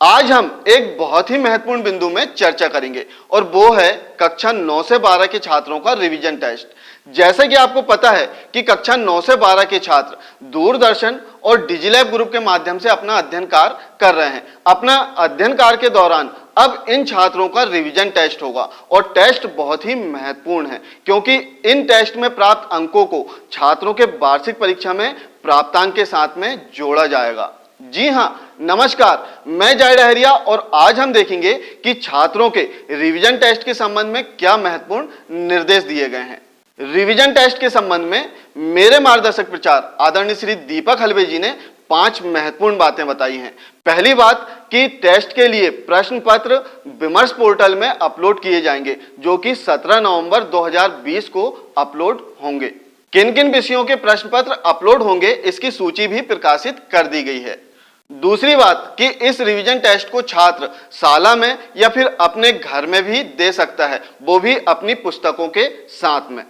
आज हम एक बहुत ही महत्वपूर्ण बिंदु में चर्चा करेंगे और वो है कक्षा 9 से 12 के छात्रों का रिवीजन टेस्ट। जैसे कि आपको पता है कि कक्षा 9 से 12 के छात्र दूरदर्शन और डिजिलैब ग्रुप के माध्यम से अपना अध्ययन कार्य कर रहे हैं। अपना अध्ययन कार्य के दौरान अब इन छात्रों का रिवीजन टेस्ट होगा और टेस्ट बहुत ही महत्वपूर्ण है क्योंकि इन टेस्ट में प्राप्त अंकों को छात्रों के वार्षिक परीक्षा में प्राप्तांक के साथ में जोड़ा जाएगा। जी हाँ, नमस्कार, मैं जय डहरिया और आज हम देखेंगे कि छात्रों के रिवीजन टेस्ट के संबंध में क्या महत्वपूर्ण निर्देश दिए गए हैं। रिवीजन टेस्ट के संबंध में मेरे मार्गदर्शक प्रचार आदरणीय श्री दीपक हलवे जी ने 5 महत्वपूर्ण बातें बताई हैं। पहली बात कि टेस्ट के लिए प्रश्न पत्र विमर्श पोर्टल में अपलोड किए जाएंगे जो कि 17 नवंबर 2020 को अपलोड होंगे। किन किन विषयों के प्रश्न पत्र अपलोड होंगे इसकी सूची भी प्रकाशित कर दी गई है। दूसरी बात कि इस रिवीजन टेस्ट को छात्र शाला में या फिर अपने घर में भी दे सकता है, वो भी अपनी पुस्तकों के साथ में।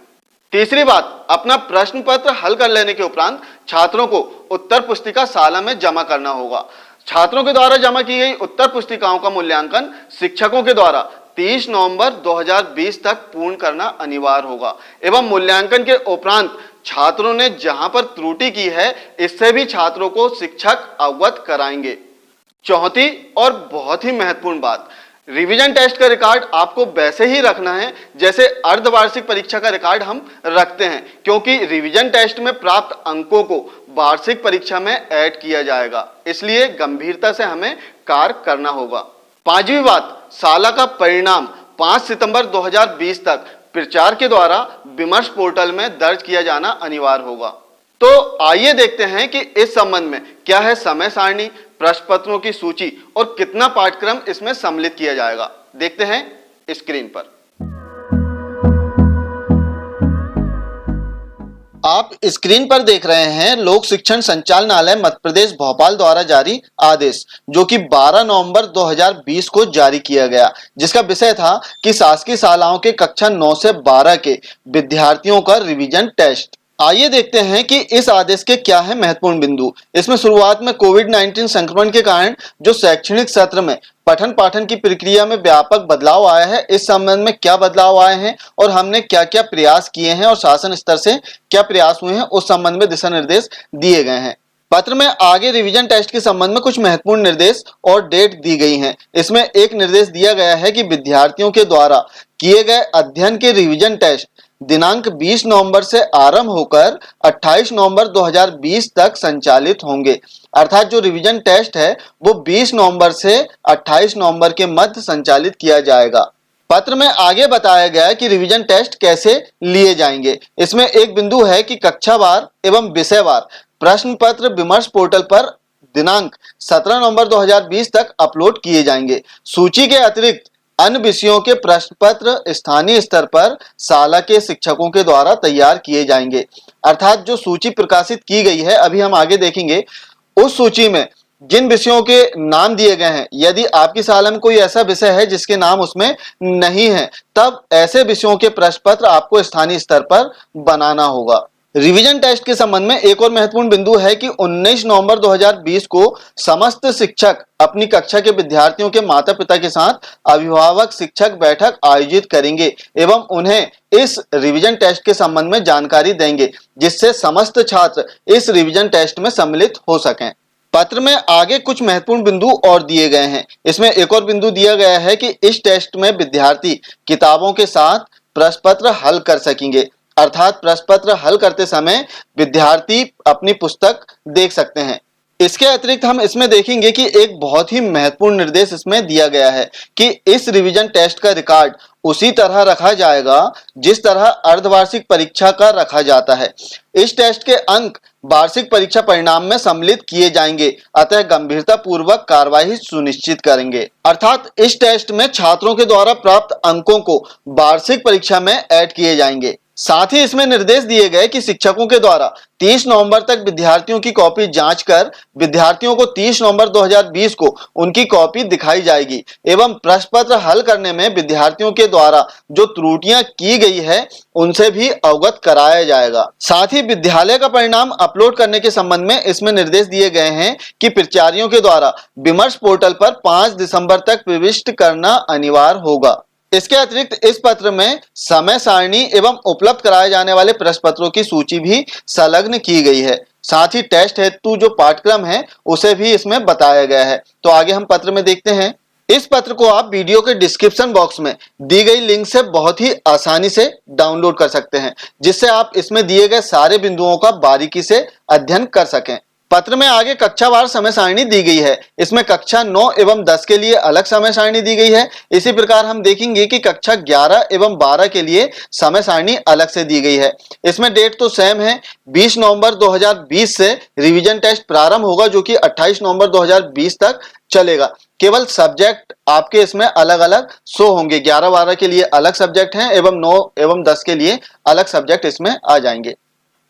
तीसरी बात, अपना प्रश्न पत्र हल कर लेने के उपरांत छात्रों को उत्तर पुस्तिका शाला में जमा करना होगा। छात्रों के द्वारा जमा की गई उत्तर पुस्तिकाओं का मूल्यांकन शिक्षकों के द्वारा 30 नवंबर 2020 तक पूर्ण करना अनिवार्य होगा एवं मूल्यांकन के उपरांत छात्रों ने जहां पर त्रुटि की है इससे भी छात्रों को शिक्षक अवगत कराएंगे। चौथी और बहुत ही महत्वपूर्ण बात, रिवीजन टेस्ट का रिकॉर्ड आपको वैसे ही रखना है जैसे अर्धवार्षिक परीक्षा का रिकॉर्ड हम रखते हैं क्योंकि रिवीजन टेस्ट में प्राप्त अंकों को वार्षिक परीक्षा में ऐड किया जाएगा, इसलिए गंभीरता से हमें कार्य करना होगा। पांचवी बात, शाला का परिणाम 5 सितंबर 2020 तक प्रचार के द्वारा विमर्श पोर्टल में दर्ज किया जाना अनिवार्य होगा। तो आइए देखते हैं कि इस संबंध में क्या है समय सारणी, प्रश्न पत्रों की सूची और कितना पाठ्यक्रम इसमें सम्मिलित किया जाएगा। देखते हैं स्क्रीन पर। आप स्क्रीन पर देख रहे हैं लोक शिक्षण संचालनालय मध्य प्रदेश भोपाल द्वारा जारी आदेश जो कि 12 नवंबर 2020 को जारी किया गया, जिसका विषय था कि शासकीय शालाओं के कक्षा 9 से 12 के विद्यार्थियों का रिवीजन टेस्ट। आइए देखते हैं कि इस आदेश के क्या है महत्वपूर्ण बिंदु। इसमें शुरुआत में कोविड-19 संक्रमण के कारण जो शैक्षणिक सत्र में पठन पाठन की प्रक्रिया में व्यापक बदलाव आया है, इस संबंध में क्या बदलाव आए हैं और हमने क्या क्या प्रयास किए हैं और शासन स्तर से क्या प्रयास हुए हैं, उस संबंध में दिशा निर्देश दिए गए हैं। पत्र में आगे रिवीजन टेस्ट के संबंध में कुछ महत्वपूर्ण निर्देश और डेट दी गई हैं। इसमें एक निर्देश दिया गया है कि विद्यार्थियों के द्वारा किए गए अध्ययन के रिवीजन टेस्ट दिनांक 20 नवंबर से आरंभ होकर 28 नवंबर 2020 तक संचालित होंगे। अर्थात जो रिवीजन टेस्ट है वो 20 नवंबर से 28 नवंबर के मध्य संचालित किया जाएगा। पत्र में आगे बताया गया है कि रिवीजन टेस्ट कैसे लिए जाएंगे। इसमें एक बिंदु है कि कक्षावार एवं विषयवार प्रश्न पत्र विमर्श पोर्टल पर दिनांक 17 नवंबर 2020 तक अपलोड किए जाएंगे। सूची के अतिरिक्त अन्य विषयों के प्रश्न पत्र स्थानीय स्तर पर शाला के शिक्षकों के द्वारा तैयार किए जाएंगे। अर्थात जो सूची प्रकाशित की गई है, अभी हम आगे देखेंगे, उस सूची में जिन विषयों के नाम दिए गए हैं, यदि आपकी शाला में कोई ऐसा विषय है जिसके नाम उसमें नहीं है, तब ऐसे विषयों के प्रश्न पत्र आपको स्थानीय स्तर पर बनाना होगा। रिवीजन टेस्ट के संबंध में एक और महत्वपूर्ण बिंदु है कि 19 नवंबर 2020 को समस्त शिक्षक अपनी कक्षा के विद्यार्थियों के माता पिता के साथ अभिभावक शिक्षक बैठक आयोजित करेंगे एवं उन्हें इस रिवीजन टेस्ट के संबंध में जानकारी देंगे, जिससे समस्त छात्र इस रिवीजन टेस्ट में सम्मिलित हो सकें। पत्र में आगे कुछ महत्वपूर्ण बिंदु और दिए गए हैं। इसमें एक और बिंदु दिया गया है कि इस टेस्ट में विद्यार्थी किताबों के साथ प्रश्न पत्र हल कर सकेंगे। अर्थात प्रश्न पत्र हल करते समय विद्यार्थी अपनी पुस्तक देख सकते हैं। इसके अतिरिक्त हम इसमें देखेंगे कि एक बहुत ही महत्वपूर्ण निर्देश इसमें दिया गया है कि इस रिवीजन टेस्ट का रिकॉर्ड उसी तरह रखा जाएगा जिस तरह अर्धवार्षिक परीक्षा का रखा जाता है। इस टेस्ट के अंक वार्षिक परीक्षा परिणाम में सम्मिलित किए जाएंगे, अतः गंभीरता पूर्वक कार्यवाही सुनिश्चित करेंगे। अर्थात इस टेस्ट में छात्रों के द्वारा प्राप्त अंकों को वार्षिक परीक्षा में ऐड किए जाएंगे। साथ ही इसमें निर्देश दिए गए कि शिक्षकों के द्वारा 30 नवंबर तक विद्यार्थियों की कॉपी जांच कर विद्यार्थियों को 30 नवंबर 2020 को उनकी कॉपी दिखाई जाएगी एवं प्रश्न पत्र हल करने में विद्यार्थियों के द्वारा जो त्रुटियां की गई है उनसे भी अवगत कराया जाएगा। साथ ही विद्यालय का परिणाम अपलोड करने के संबंध में इसमें निर्देश दिए गए हैं कि प्राचार्यों के द्वारा विमर्श पोर्टल पर 5 दिसंबर तक प्रविष्ट करना अनिवार्य होगा। इसके अतिरिक्त इस पत्र में समय सारणी एवं उपलब्ध कराए जाने वाले प्रश्न पत्रों की सूची भी संलग्न की गई है। साथ ही टेस्ट हेतु जो पाठ्यक्रम है उसे भी इसमें बताया गया है। तो आगे हम पत्र में देखते हैं। इस पत्र को आप वीडियो के डिस्क्रिप्शन बॉक्स में दी गई लिंक से बहुत ही आसानी से डाउनलोड कर सकते हैं, जिससे आप इसमें दिए गए सारे बिंदुओं का बारीकी से अध्ययन कर सकें। पत्र में आगे कक्षावार समय सारणी दी गई है। इसमें कक्षा 9 एवं 10 के लिए अलग समय सारणी दी गई है। इसी प्रकार हम देखेंगे कि कक्षा 11 एवं 12 के लिए समय सारणी अलग से दी गई है। इसमें डेट तो सेम है। 20 नवंबर 2020 से रिवीजन टेस्ट प्रारंभ होगा, जो कि 28 नवंबर 2020 तक चलेगा। केवल सब्जेक्ट आपके इसमें अलग अलग शो होंगे। 11-12 के लिए अलग सब्जेक्ट हैं एवं 9 एवं 10 के लिए अलग सब्जेक्ट इसमें आ जाएंगे।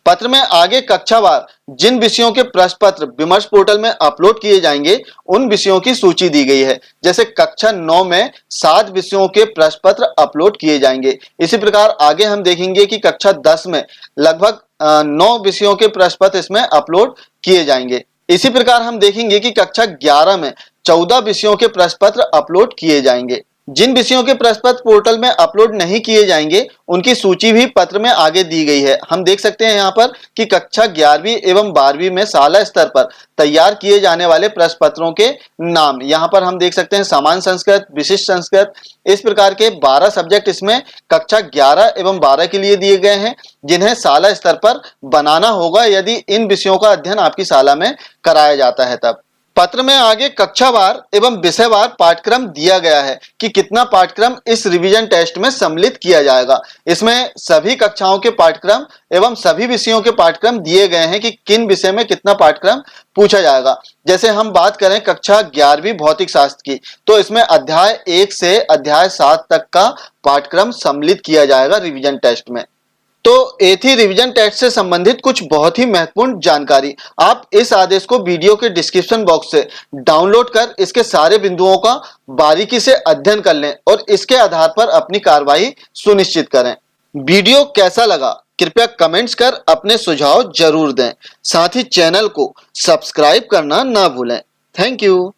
पत्र में आगे कक्षावार जिन विषयों के प्रश्न पत्र विमर्श पोर्टल में अपलोड किए जाएंगे उन विषयों की सूची दी गई है। जैसे कक्षा 9 में 7 विषयों के प्रश्न पत्र अपलोड किए जाएंगे। इसी प्रकार आगे हम देखेंगे कि कक्षा 10 में लगभग 9 विषयों के प्रश्न पत्र इसमें अपलोड किए जाएंगे। इसी प्रकार हम देखेंगे कि कक्षा 11 में 14 विषयों के प्रश्न पत्र अपलोड किए जाएंगे। जिन विषयों के प्रश्न पत्र पोर्टल में अपलोड नहीं किए जाएंगे उनकी सूची भी पत्र में आगे दी गई है। हम देख सकते हैं यहाँ पर कि कक्षा 11वीं एवं 12वीं में शाला स्तर पर तैयार किए जाने वाले प्रश्न पत्रों के नाम यहाँ पर हम देख सकते हैं। सामान्य संस्कृत, विशिष्ट संस्कृत, इस प्रकार के 12 सब्जेक्ट इसमें कक्षा 11 एवं 12 के लिए दिए गए हैं, जिन्हें शाला स्तर पर बनाना होगा यदि इन विषयों का अध्ययन आपकी शाला में कराया जाता है तब। पत्र में आगे कक्षावार एवं विषयवार पाठ्यक्रम दिया गया है कि कितना पाठ्यक्रम इस रिवीजन टेस्ट में सम्मिलित किया जाएगा। इसमें सभी कक्षाओं के पाठ्यक्रम एवं सभी विषयों के पाठ्यक्रम दिए गए हैं कि किन विषय में कितना पाठ्यक्रम पूछा जाएगा। जैसे हम बात करें कक्षा 11वीं भौतिक शास्त्र की, तो इसमें अध्याय 1 से अध्याय 7 तक का पाठ्यक्रम सम्मिलित किया जाएगा रिवीजन टेस्ट में। तो ये थी रिवीजन टेस्ट से संबंधित कुछ बहुत ही महत्वपूर्ण जानकारी। आप इस आदेश को वीडियो के डिस्क्रिप्शन बॉक्स से डाउनलोड कर इसके सारे बिंदुओं का बारीकी से अध्ययन कर लें और इसके आधार पर अपनी कार्रवाई सुनिश्चित करें। वीडियो कैसा लगा कृपया कमेंट्स कर अपने सुझाव जरूर दें। साथ ही चैनल को सब्सक्राइब करना ना भूलें। Thank you.